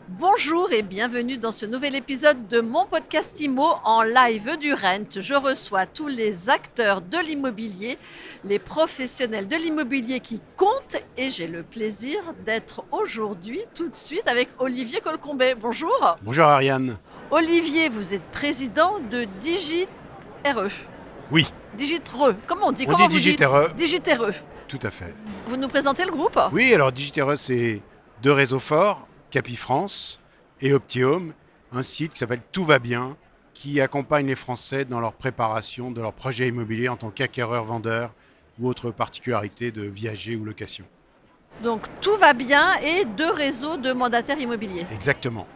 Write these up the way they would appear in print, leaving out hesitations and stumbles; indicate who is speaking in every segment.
Speaker 1: Bonjour et bienvenue dans ce nouvel épisode de mon podcast IMO en live du Rent. Je reçois tous les acteurs de l'immobilier, les professionnels de l'immobilier qui comptent et j'ai le plaisir d'être aujourd'hui tout de suite avec Olivier Colcombet. Bonjour.
Speaker 2: Bonjour Ariane.
Speaker 1: Olivier, vous êtes président de DigiRE.
Speaker 2: Oui,
Speaker 1: DigiRE, comment on dit?
Speaker 2: on
Speaker 1: Comment
Speaker 2: dit
Speaker 1: vous dites
Speaker 2: DigiRE.
Speaker 1: DigiRE.
Speaker 2: Tout à fait.
Speaker 1: Vous nous présentez le groupe?
Speaker 2: Oui, alors DigiRE, c'est deux réseaux forts, Capifrance et Optium, un site qui s'appelle Tout va bien, qui accompagne les Français dans leur préparation de leur projet immobilier en tant qu'acquéreur-vendeur ou autre particularité de viager ou location.
Speaker 1: Donc tout va bien et deux réseaux de mandataires immobiliers.
Speaker 2: Exactement.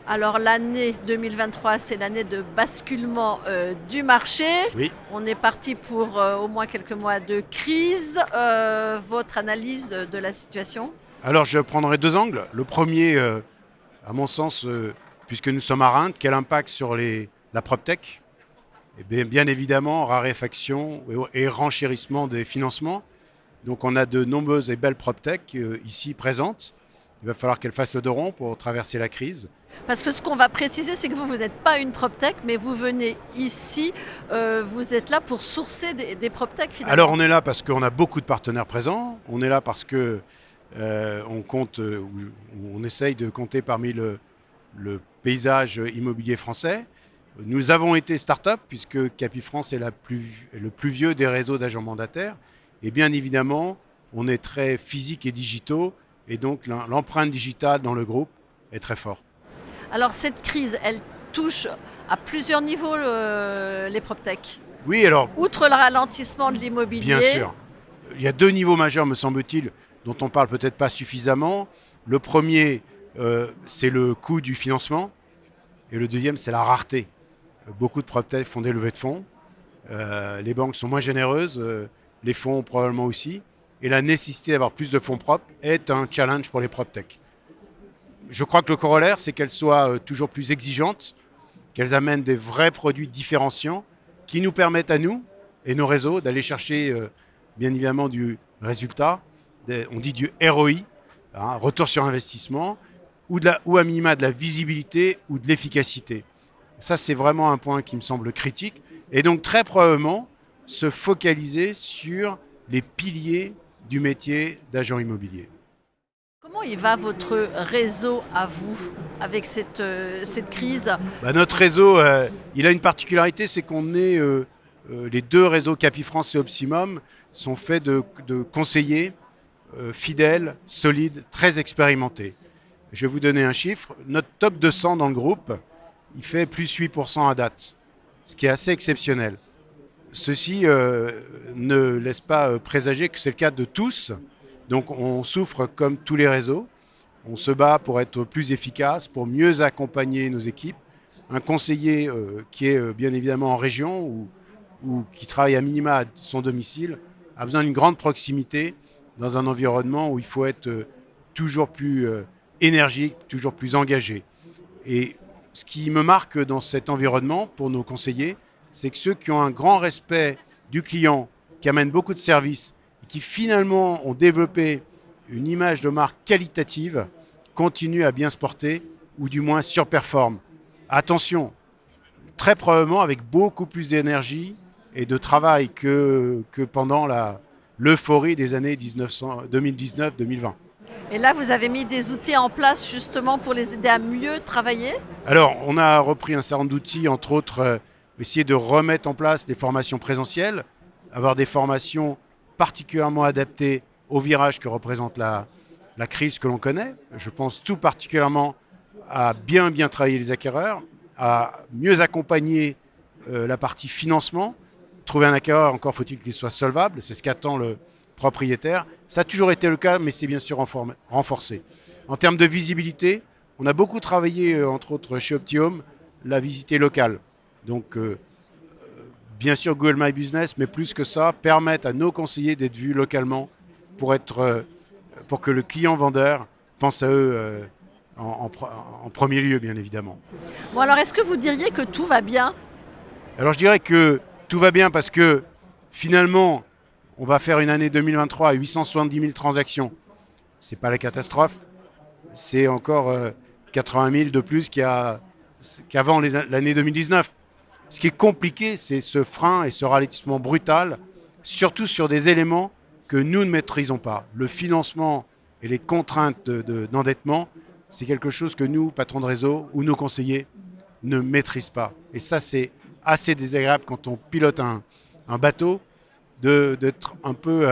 Speaker 1: Alors l'année 2023, c'est l'année de basculement du marché.
Speaker 2: Oui.
Speaker 1: On est parti pour au moins quelques mois de crise. Votre analyse de la situation?
Speaker 2: Alors je prendrai deux angles. Le premier, à mon sens, puisque nous sommes à Reims, quel impact sur la PropTech? Eh bien évidemment, raréfaction et renchérissement des financements. Donc on a de nombreuses et belles PropTech ici présentes. Il va falloir qu'elles fassent le dos rond pour traverser la crise.
Speaker 1: Parce que ce qu'on va préciser, c'est que vous n'êtes pas une PropTech, mais vous venez ici, vous êtes là pour sourcer des PropTech finalement.
Speaker 2: Alors on est là parce qu'on a beaucoup de partenaires présents. On est là parce que on compte, on essaye de compter parmi le paysage immobilier français. Nous avons été start-up puisque Capifrance est le plus vieux des réseaux d'agents mandataires. Et bien évidemment, on est très physique et digitaux. Et donc l'empreinte digitale dans le groupe est très forte.
Speaker 1: Alors cette crise, elle touche à plusieurs niveaux les PropTech.
Speaker 2: Oui, alors
Speaker 1: Outre le ralentissement de l'immobilier.
Speaker 2: bien sûr. Il y a deux niveaux majeurs, me semble-t-il, dont on parle peut-être pas suffisamment. Le premier, c'est le coût du financement. Et le deuxième, c'est la rareté. Beaucoup de PropTech font des levées de fonds. Les banques sont moins généreuses. Les fonds probablement aussi. Et la nécessité d'avoir plus de fonds propres est un challenge pour les PropTech. Je crois que le corollaire, c'est qu'elles soient toujours plus exigeantes, qu'elles amènent des vrais produits différenciants qui nous permettent à nous et nos réseaux d'aller chercher bien évidemment du résultat, on dit du ROI, hein, retour sur investissement, ou à minima de la visibilité ou de l'efficacité. Ça, c'est vraiment un point qui me semble critique. Et donc très probablement se focaliser sur les piliers du métier d'agent immobilier.
Speaker 1: Comment il va votre réseau à vous avec cette crise?
Speaker 2: Notre réseau, il a une particularité, c'est qu'on est, les deux réseaux Capifrance et Optimum sont faits de conseillers fidèles, solides, très expérimentés. Je vais vous donner un chiffre. Notre top 200 dans le groupe, il fait plus 8% à date, ce qui est assez exceptionnel. Ceci ne laisse pas présager que c'est le cas de tous. Donc on souffre comme tous les réseaux. On se bat pour être plus efficace, pour mieux accompagner nos équipes. Un conseiller qui est bien évidemment en région ou qui travaille à minima à son domicile a besoin d'une grande proximité dans un environnement où il faut être toujours plus énergique, toujours plus engagé. Et ce qui me marque dans cet environnement pour nos conseillers, c'est que ceux qui ont un grand respect du client, qui amènent beaucoup de services, et qui finalement ont développé une image de marque qualitative, continuent à bien se porter, ou du moins surperforment. Attention, très probablement avec beaucoup plus d'énergie et de travail que pendant l'euphorie des années 2019-2020.
Speaker 1: Et là, vous avez mis des outils en place justement pour les aider à mieux travailler?
Speaker 2: Alors, on a repris un certain nombre d'outils, entre autres, essayer de remettre en place des formations présentielles, avoir des formations particulièrement adaptées au virage que représente la crise que l'on connaît. Je pense tout particulièrement à bien travailler les acquéreurs, à mieux accompagner la partie financement. Trouver un acquéreur, encore faut-il qu'il soit solvable, c'est ce qu'attend le propriétaire. Ça a toujours été le cas, mais c'est bien sûr renforcé. En termes de visibilité, on a beaucoup travaillé, entre autres chez Optium, la visite locale. Donc, bien sûr, Google My Business, mais plus que ça, permettent à nos conseillers d'être vus localement pour que le client vendeur pense à eux en premier lieu, bien évidemment.
Speaker 1: Bon, alors est-ce que vous diriez que tout va bien?
Speaker 2: Alors, je dirais que tout va bien parce que finalement, on va faire une année 2023 à 870 000 transactions. Ce n'est pas la catastrophe. C'est encore 80 000 de plus qu'avant l'année 2019. Ce qui est compliqué, c'est ce frein et ce ralentissement brutal, surtout sur des éléments que nous ne maîtrisons pas. Le financement et les contraintes d'endettement, c'est quelque chose que nous, patrons de réseau, ou nos conseillers, ne maîtrisent pas. Et ça, c'est assez désagréable quand on pilote un bateau, d'être un peu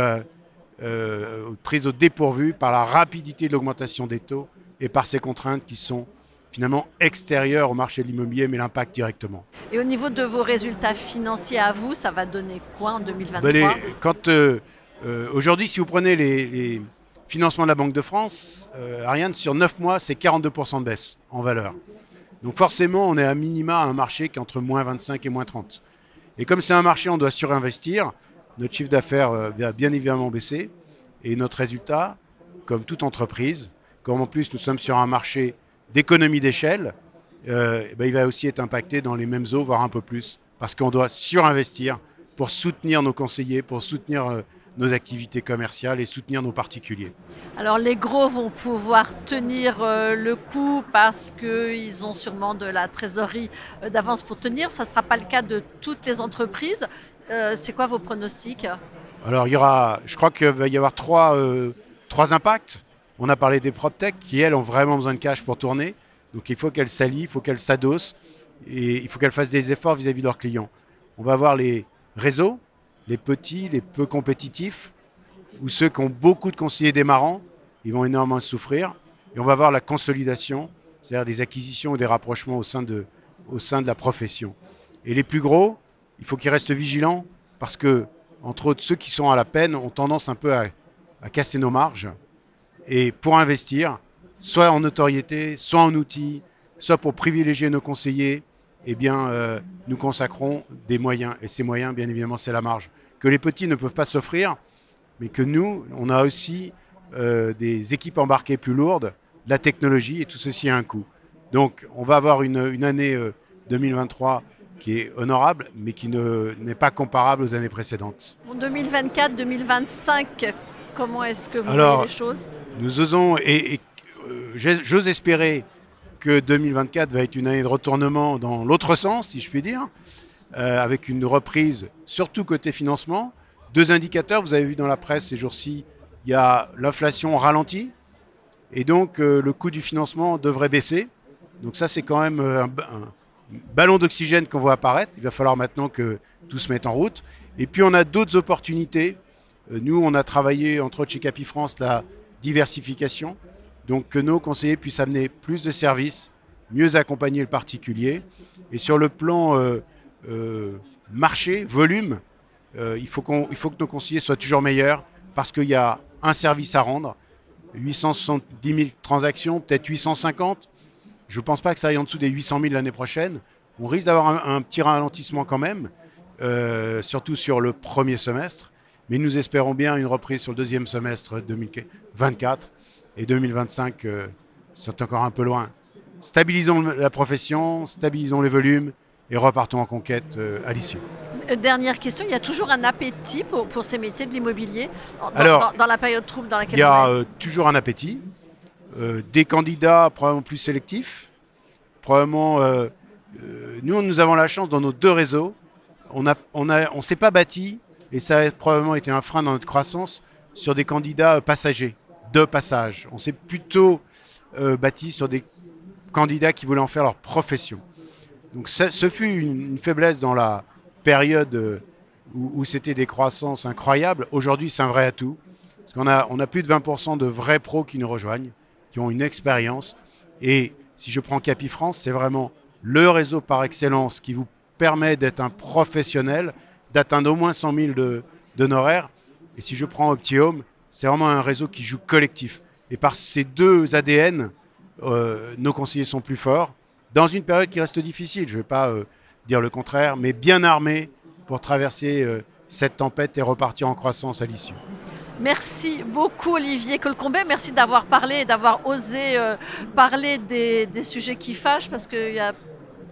Speaker 2: pris au dépourvu par la rapidité de l'augmentation des taux et par ces contraintes qui sont finalement extérieures au marché de l'immobilier, mais l'impact directement.
Speaker 1: Et au niveau de vos résultats financiers à vous, ça va donner quoi en 2023 ?
Speaker 2: Aujourd'hui, si vous prenez les financements de la Banque de France, Ariane, sur 9 mois, c'est 42% de baisse en valeur. Donc forcément, on est à minima à un marché qui est entre moins 25 et moins 30. Et comme c'est un marché, on doit surinvestir. Notre chiffre d'affaires va bien évidemment baisser. Et notre résultat, comme toute entreprise, comme en plus nous sommes sur un marché d'économie d'échelle, il va aussi être impacté dans les mêmes eaux, voire un peu plus. Parce qu'on doit surinvestir pour soutenir nos conseillers, pour soutenir nos activités commerciales et soutenir nos particuliers.
Speaker 1: Alors les gros vont pouvoir tenir le coup parce qu'ils ont sûrement de la trésorerie d'avance pour tenir. Ça ne sera pas le cas de toutes les entreprises. C'est quoi vos pronostics ?
Speaker 2: Alors je crois qu'il va y avoir trois impacts. On a parlé des PropTech qui, elles, ont vraiment besoin de cash pour tourner. Donc il faut qu'elles s'allient, il faut qu'elles s'adossent et il faut qu'elles fassent des efforts vis-à-vis de leurs clients. On va avoir les réseaux, les petits, les peu compétitifs, ou ceux qui ont beaucoup de conseillers démarrants, ils vont énormément souffrir. Et on va voir la consolidation, c'est-à-dire des acquisitions ou des rapprochements au sein de la profession. Et les plus gros, il faut qu'ils restent vigilants parce que, entre autres, ceux qui sont à la peine ont tendance un peu à casser nos marges. Et pour investir, soit en notoriété, soit en outils, soit pour privilégier nos conseillers, eh bien, nous consacrons des moyens. Et ces moyens, bien évidemment, c'est la marge. Que les petits ne peuvent pas s'offrir, mais que nous, on a aussi des équipes embarquées plus lourdes, la technologie, et tout ceci a un coût. Donc, on va avoir une année 2023 qui est honorable, mais qui n'est pas comparable aux années précédentes.
Speaker 1: En 2024, 2025, comment est-ce que vous voyez les choses ?
Speaker 2: Nous osons, j'ose espérer que 2024 va être une année de retournement dans l'autre sens, si je puis dire, avec une reprise, surtout côté financement. 2 indicateurs, vous avez vu dans la presse ces jours-ci, il y a l'inflation ralentie, et donc le coût du financement devrait baisser. Donc ça, c'est quand même un ballon d'oxygène qu'on voit apparaître. Il va falloir maintenant que tout se mette en route. Et puis on a d'autres opportunités. Nous, on a travaillé, entre autres chez Capifrance, la diversification. Donc que nos conseillers puissent amener plus de services, mieux accompagner le particulier. Et sur le plan marché, volume, il faut que nos conseillers soient toujours meilleurs parce qu'il y a un service à rendre. 870 000 transactions, peut-être 850. Je ne pense pas que ça aille en dessous des 800 000 l'année prochaine. On risque d'avoir un petit ralentissement quand même, surtout sur le premier semestre. Mais nous espérons bien une reprise sur le deuxième semestre 2024 et 2025 sont encore un peu loin. Stabilisons la profession, stabilisons les volumes et repartons en conquête à l'issue.
Speaker 1: Dernière question, il y a toujours un appétit pour ces métiers de l'immobilier dans la période trouble dans laquelle on est ?
Speaker 2: Il y a toujours un appétit. Des candidats probablement plus sélectifs. Probablement, nous avons la chance dans nos 2 réseaux. On ne s'est pas bâti, et ça a probablement été un frein dans notre croissance, sur des candidats passagers, de passage. On s'est plutôt bâti sur des candidats qui voulaient en faire leur profession. Donc ce fut une faiblesse dans la période où c'était des croissances incroyables. Aujourd'hui, c'est un vrai atout. Parce qu'on a plus de 20% de vrais pros qui nous rejoignent, qui ont une expérience. Et si je prends Capifrance, c'est vraiment le réseau par excellence qui vous permet d'être un professionnel, d'atteindre au moins 100 000 d'honoraires. Et si je prends Optihome, c'est vraiment un réseau qui joue collectif. Et par ces 2 ADN, nos conseillers sont plus forts. Dans une période qui reste difficile, je ne vais pas dire le contraire, mais bien armés pour traverser cette tempête et repartir en croissance à l'issue.
Speaker 1: Merci beaucoup Olivier Colcombet, merci d'avoir parlé et d'avoir osé parler des sujets qui fâchent parce qu'il y a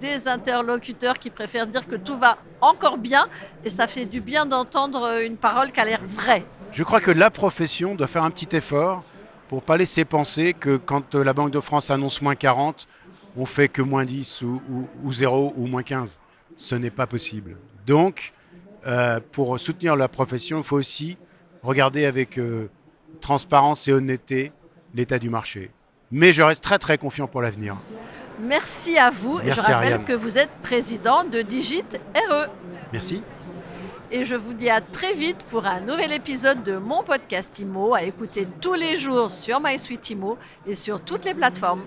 Speaker 1: des interlocuteurs qui préfèrent dire que tout va encore bien et ça fait du bien d'entendre une parole qui a l'air vraie.
Speaker 2: Je crois que la profession doit faire un petit effort pour pas laisser penser que quand la Banque de France annonce moins 40, on fait que moins 10 ou 0 ou moins 15. Ce n'est pas possible. Donc, pour soutenir la profession, il faut aussi regarder avec transparence et honnêteté l'état du marché. Mais je reste très très confiant pour l'avenir.
Speaker 1: Merci à vous.
Speaker 2: Merci,
Speaker 1: je rappelle
Speaker 2: Ariane.
Speaker 1: que vous êtes président de Digit RE.
Speaker 2: Merci.
Speaker 1: Et je vous dis à très vite pour un nouvel épisode de mon podcast IMO à écouter tous les jours sur MySuite IMO et sur toutes les plateformes.